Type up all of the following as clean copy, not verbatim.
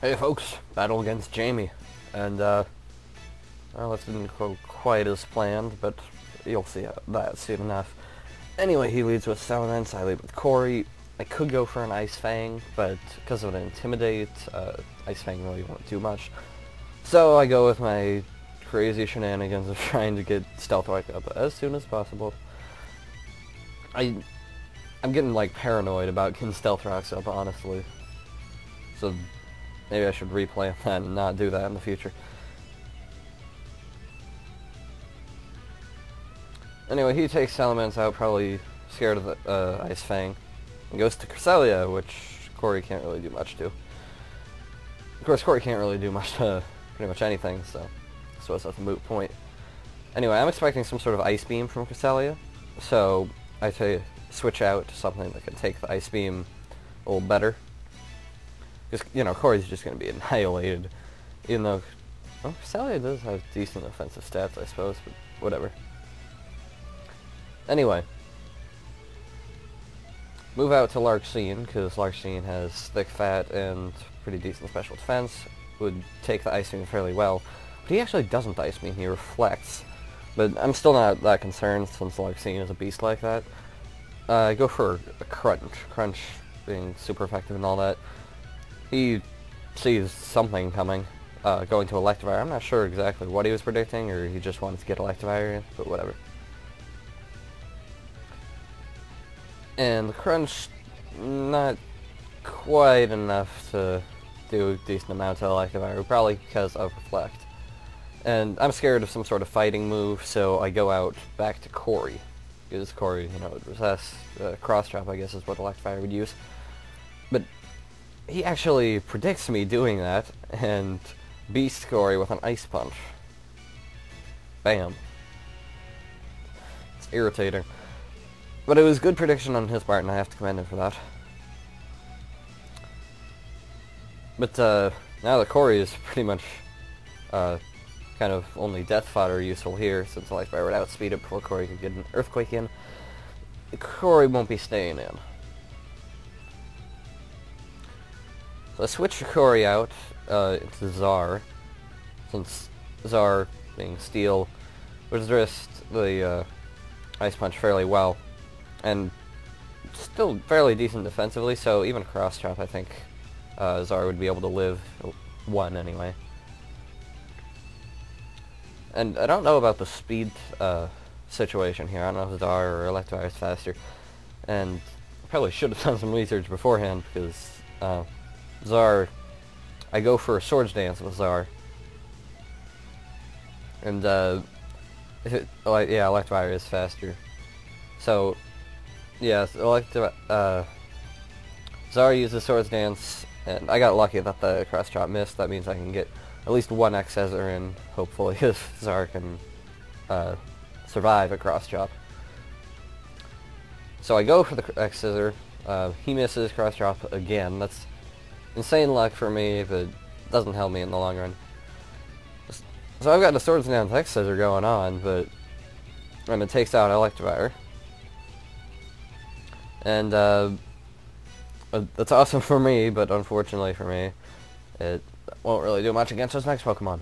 Hey folks, battle against Jamie. And, well, it didn't go quite as planned, but you'll see that soon enough. Anyway, he leads with Salamencia, I lead with Corey. I could go for an Ice Fang, but because of an Intimidate, Ice Fang really won't do much. So I go with my crazy shenanigans of trying to get Stealth Rock up as soon as possible. I'm getting, like, paranoid about getting Stealth Rocks up, honestly. So maybe I should replan that and not do that in the future. Anyway, he takes Salamencia out, probably scared of the Ice Fang, and goes to Cresselia, which Corey can't really do much to. Of course, Corey can't really do much to pretty much anything, so that's a moot point. Anyway, I'm expecting some sort of Ice Beam from Cresselia, so I switch out to something that can take the Ice Beam a little better. Because, you know, Corey's just going to be annihilated, even though, well, Cresselia does have decent offensive stats, I suppose, but whatever. Anyway, move out to Larxene, because Larxene has thick fat and pretty decent special defense, would take the Ice Beam fairly well, but he actually doesn't Ice Beam, he reflects. But I'm still not that concerned, since Larxene is a beast like that. I go for a Crunch being super effective and all that. He sees something coming, going to Electivire. I'm not sure exactly what he was predicting, or he just wanted to get Electivire in, but whatever. And the Crunch, not quite enough to do a decent amount to Electivire, probably because of Reflect. And I'm scared of some sort of fighting move, so I go out back to Corey. Because Corey, you know, would resist. Cross Chop, I guess, is what Electivire would use. But he actually predicts me doing that, and beats Corey with an Ice Punch. Bam. It's irritating. But it was good prediction on his part, and I have to commend him for that. But now that Corey is pretty much kind of only Death Fodder useful here, since Electivire would outspeed it before Corey could get an Earthquake in, Corey won't be staying in. So I switch Corey out into Zar, since Zar, being Steel, would resist the Ice Punch fairly well, and still fairly decent defensively, so even Cross Chop, I think Zar would be able to live one anyway. And I don't know about the speed situation here. I don't know if Zar or Electivire is faster, and I probably should have done some research beforehand, because Zar, I go for a Swords Dance with Zar, and yeah, Electivire is faster. So yeah, Zar uses Swords Dance, and I got lucky that the Cross Chop missed. That means I can get at least one X-Scissor in, hopefully, if Zar can survive a Cross Chop. So I go for the X-Scissor. He misses Cross Chop again. That's insane luck for me, but doesn't help me in the long run. So I've got a Swords Dance X-Scissor going on, and it takes out Electivire. And that's awesome for me, but unfortunately for me, it won't really do much against those next Pokemon.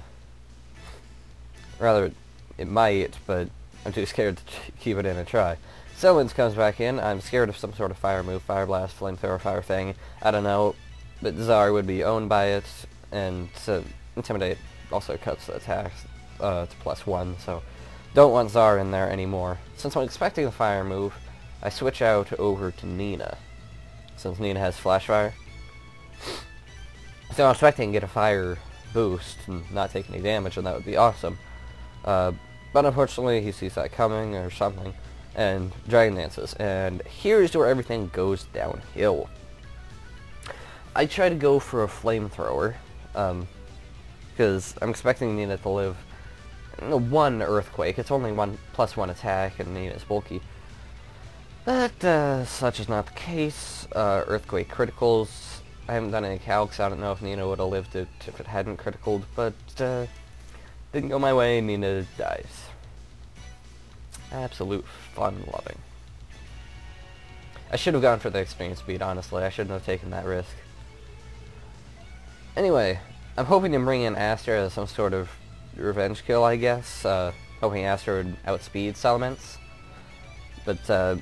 Rather, it might, but I'm too scared to keep it in and try. Salamence comes back in. I'm scared of some sort of fire move, Fire Blast, Flamethrower, Fire Fang. I don't know, but Zar would be owned by it, and Intimidate also cuts the attacks to +1, so don't want Zar in there anymore. Since I'm expecting the fire move, I switch out over to Nina, since Nina has Flash Fire. So I'm expecting to get a fire boost and not take any damage, and that would be awesome. But unfortunately, he sees that coming or something, and Dragon Dances. And here's where everything goes downhill. I try to go for a Flamethrower, because I'm expecting Nina to live one Earthquake. It's only +1 attack, and Nina's bulky. But such is not the case. Earthquake criticals. I haven't done any calcs. I don't know if Nina would have lived it if it hadn't criticaled, but didn't go my way. Nina dies. Absolute fun-loving. I should have gone for the extreme speed, honestly. I shouldn't have taken that risk. Anyway, I'm hoping to bring in Aster as some sort of revenge kill, I guess. Hoping Aster would outspeed Salamencia. But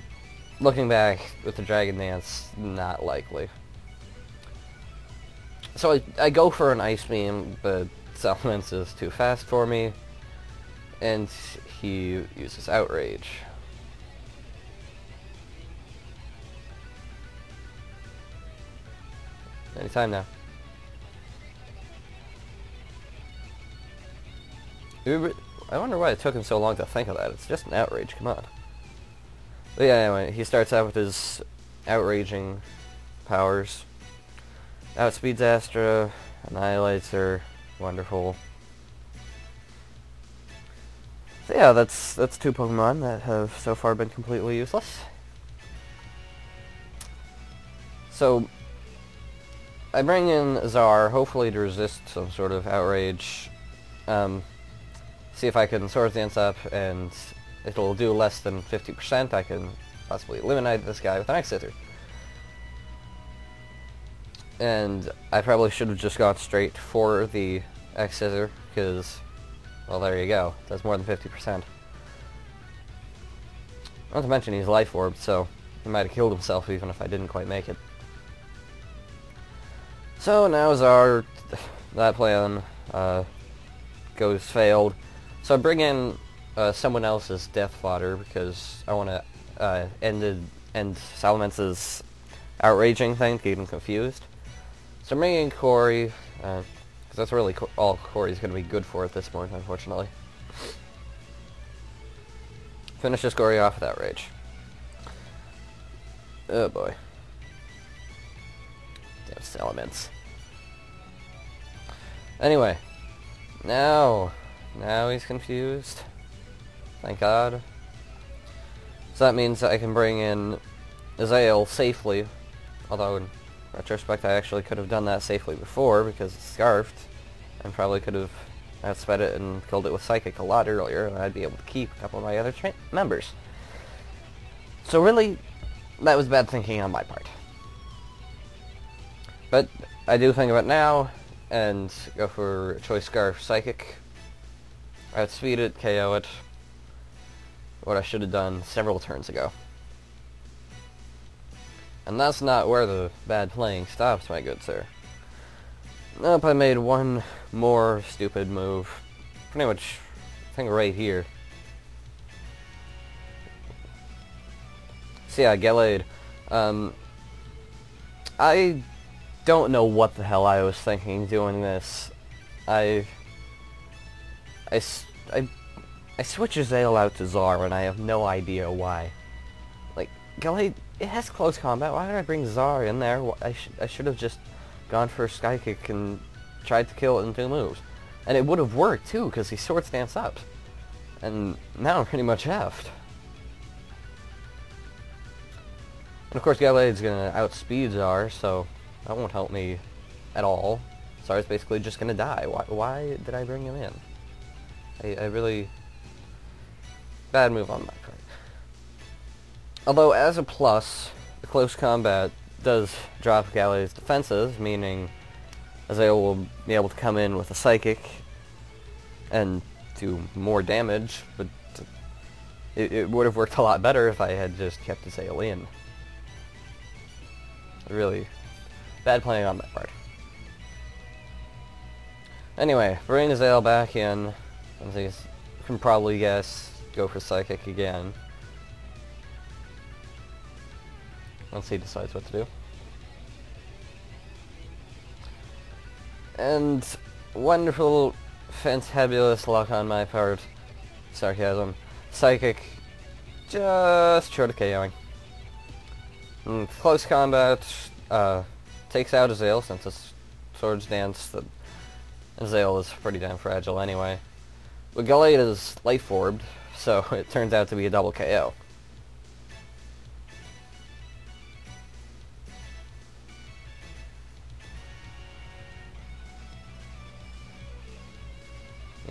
looking back with the Dragon Dance, not likely. So I go for an Ice Beam, but Salamencia is too fast for me, and he uses Outrage. Anytime now. I wonder why it took him so long to think of that. It's just an Outrage, come on. But yeah, anyway, he starts out with his outraging powers. Outspeeds Astra, annihilates her, wonderful. So yeah, that's two Pokemon that have so far been completely useless. So I bring in Zar, hopefully to resist some sort of outrage. See if I can Swords Dance up, and it'll do less than 50%. I can possibly eliminate this guy with an X-Scissor. And I probably should have just gone straight for the X-Scissor, because, well, there you go. That's more than 50%. Not to mention he's Life Orb, so he might have killed himself even if I didn't quite make it. So now Zar, that plan goes failed. So I bring in someone else's death fodder because I want to end Salamencia's outraging thing to keep him confused. So I'm bringing in Corey, because that's really all Corey's going to be good for at this point, unfortunately. Finishes Corey off with outrage. Oh boy. Damn Salamencia. Anyway, now he's confused. Thank God. So that means I can bring in Azael safely, although in retrospect I actually could have done that safely before because it's Scarfed, and probably could have outsped it and killed it with Psychic a lot earlier, and I'd be able to keep a couple of my other members. So really, that was bad thinking on my part. But I do think of it now, and go for Choice Scarf Psychic. Outspeed it, KO it. What I should have done several turns ago. And that's not where the bad playing stops, my good sir. Nope, I made one more stupid move. Pretty much, I think right here. So yeah, Gallade. I don't know what the hell I was thinking doing this. I switch Azael out to Zar, and I have no idea why. Like, Gallade, it has close combat. Why did I bring Zar in there? I should have just gone for a Sky Kick and tried to kill it in 2 moves. And it would have worked, too, because he Swords Dance up. And now I'm pretty much effed. And of course, Gallade's going to outspeed Zar, so that won't help me at all. Zar's basically just going to die. Why did I bring him in? I really... Bad move on my part. Although, as a plus, the close combat does drop Gallade's defenses, meaning Azael will be able to come in with a Psychic and do more damage, but it would have worked a lot better if I had just kept Azael in. Really bad playing on my part. Anyway, bring Azael back in. As you can probably guess, go for Psychic again. Once he decides what to do. And wonderful, fantabulous luck on my part. Sarcasm. Psychic. Just short of KOing. And close combat. Takes out Azael since it's Swords Dance. Azael is pretty damn fragile anyway. But Gallade is Life Orbed, so it turns out to be a double KO.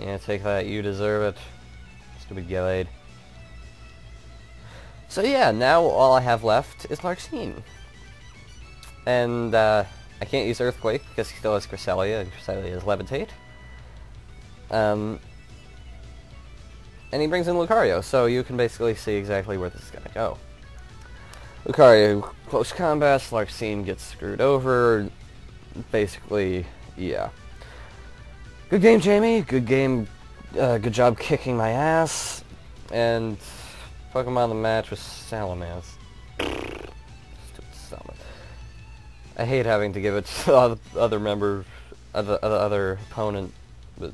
Yeah, take that, you deserve it. Stupid Gallade. So yeah, now all I have left is Larxene. And I can't use Earthquake because he still has Cresselia, and Cresselia is Levitate. And he brings in Lucario, so you can basically see exactly where this is going to go. Lucario, close combat, Larxene gets screwed over. Basically, yeah. Good game, Jamie. Good game. Good job kicking my ass. And Pokemon of the match was Salamencia. Stupid Salamencia. I hate having to give it to the other member, the other opponent, but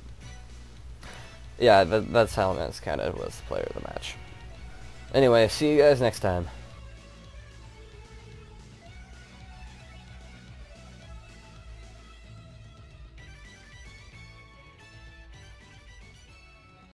yeah, that Salamencia kind of was the player of the match. Anyway, see you guys next time.